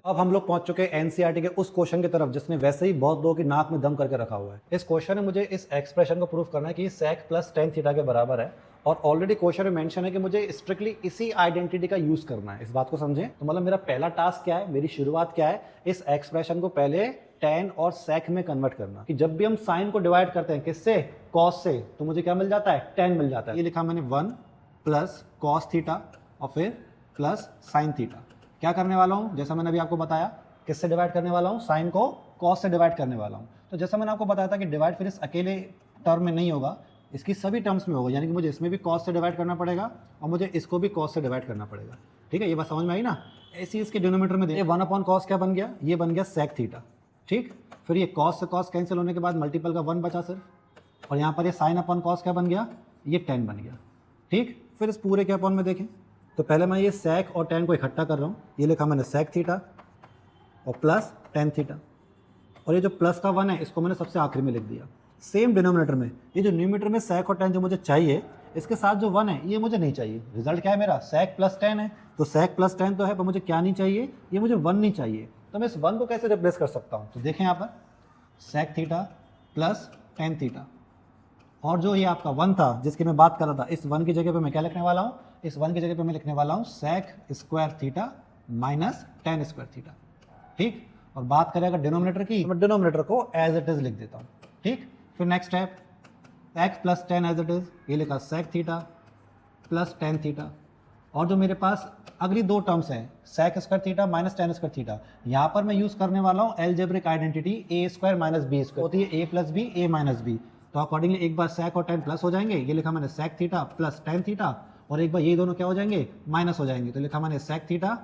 अब हम लोग पहुंच चुके हैं एनसीईआरटी के उस क्वेश्चन की तरफ जिसने वैसे ही बहुत लोगों की नाक में दम करके रखा हुआ है। इस क्वेश्चन में मुझे इस एक्सप्रेशन को प्रूव करना है कि sec प्लस tan थीटा के बराबर है और ऑलरेडी क्वेश्चन में मेंशन है कि मुझे स्ट्रिक्टली इसी आइडेंटिटी का यूज करना है। इस बात को समझें। तो मतलब मेरा पहला टास्क क्या है, मेरी शुरुआत क्या है, इस एक्सप्रेशन को पहले tan और sec में कन्वर्ट करना। कि जब भी हम साइन को डिवाइड करते हैं किससे, cos से, तो मुझे क्या मिल जाता है, tan मिल जाता है। ये लिखा मैंने 1 प्लस cos थीटा और फिर प्लस sin थीटा। क्या करने वाला हूँ, जैसा मैंने अभी आपको बताया, किससे डिवाइड करने वाला हूँ, साइन को कॉस से डिवाइड करने वाला हूँ। तो जैसा मैंने आपको बताया था कि डिवाइड फिर इस अकेले टर्म में नहीं होगा, इसकी सभी टर्म्स में होगा। यानी कि मुझे इसमें भी कॉस से डिवाइड करना पड़ेगा और मुझे इसको भी कॉस से डिवाइड करना पड़ेगा। ठीक है, ये बात समझ में आई ना। ऐसी इसके डिनोमिनेटर में ये 1/cos क्या बन गया, ये बन गया sec थीटा। ठीक, फिर ये कॉस से कॉस कैंसिल होने के बाद मल्टीपल का 1 बचा सिर्फ, और यहाँ पर ये sin/cos क्या बन गया, ये tan बन गया। ठीक, फिर इस पूरे के अपॉन में देखें तो पहले मैं ये sec और tan को इकट्ठा कर रहा हूँ। ये लिखा मैंने sec थीटा और प्लस tan थीटा, और ये जो प्लस का 1 है इसको मैंने सबसे आखिरी में लिख दिया। सेम डिनोमिनेटर में ये जो न्यूमिनेटर में sec और tan जो मुझे चाहिए, इसके साथ जो 1 है ये मुझे नहीं चाहिए। रिजल्ट क्या है मेरा, sec प्लस tan है, तो sec प्लस tan तो है पर मुझे क्या नहीं चाहिए, ये मुझे 1 नहीं चाहिए। तो मैं इस 1 को कैसे रिप्लेस कर सकता हूँ, तो देखें यहाँ पर sec theta plus tan theta, और जो ये आपका 1 था जिसकी मैं बात कर रहा था, इस 1 की जगह पे मैं क्या लिखने वाला हूँ, इस 1 की जगह पे मैं लिखने वाला हूँ sec square theta minus tan square theta. ठीक, और बात करें अगर डिनोमिनेटर की, तो मैं डिनोमिनेटर को एज इट इज लिख देता हूँ। ठीक, फिर next step x plus tan as it is, ये लिखा sec theta plus tan theta, और जो मेरे पास अगली दो टर्म्स हैं sec square theta minus tan square theta, यहाँ पर मैं यूज करने वाला हूँ algebraic identity a square minus b square, होती है a plus b a minus b. तो अकॉर्डिंगली एक बार sec और tan प्लस हो जाएंगे, ये लिखा मैंने sec theta plus tan theta, और एक बार ये दोनों क्या हो जाएंगे, माइनस हो जाएंगे, तो लिखा मैंने sec theta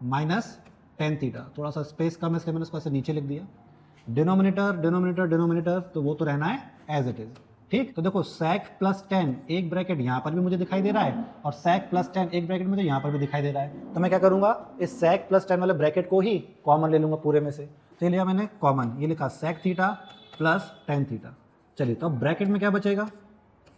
minus tan theta. थोड़ा सा स्पेस कम है इसलिए मैंने इसको ऐसे नीचे लिख दिया। डिनोमिनेटर डिनोमिनेटर डिनोमिनेटर तो वो तो रहना है एज इट इज। ठीक, तो देखो sec प्लस tan एक ब्रैकेट यहाँ पर भी मुझे दिखाई दे रहा है और sec प्लस tan एक ब्रैकेट मुझे यहाँ पर भी दिखाई दे रहा है। तो मैं क्या करूँगा, इस sec प्लस tan वाले ब्रैकेट को ही कॉमन ले लूँगा पूरे में से। तो लिया मैंने कॉमन, ये लिखा sec theta plus tan theta. चलिए, तो अब ब्रैकेट में क्या बचेगा,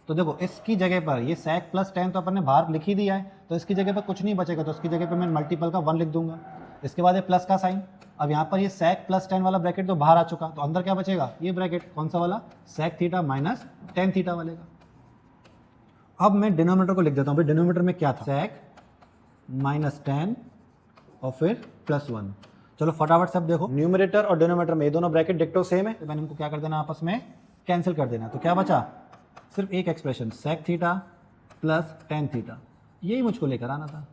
तो देखो इसकी जगह पर ये sec प्लस tan तो अपन ने बाहर लिख ही दिया है, तो इसकी जगह पर कुछ नहीं बचेगा, तो इसकी जगह पर मैं मल्टीपल का 1 लिख दूंगा। इसके बाद ये प्लस का साइन, अब यहाँ पर ये sec प्लस tan वाला ब्रैकेट तो बाहर आ चुका, तो अंदर क्या बचेगा, ये ब्रैकेट कौन सा वाला, sec theta minus tan theta वाले का। अब मैं डिनोमिनेटर को लिख देता हूँ। भाई डिनोमिनेटर में क्या था, sec माइनस tan और फिर प्लस 1। चलो फटाफट सब देखो, न्यूमरेटर और डिनोमिनेटर में ये दोनों ब्रैकेट डिक्टो सेम है, तो मैंने इनको क्या कर देना, आपस में कैंसिल कर देना। तो क्या बचा, सिर्फ एक expression sec theta plus tan theta, यही मुझको लेकर आना था।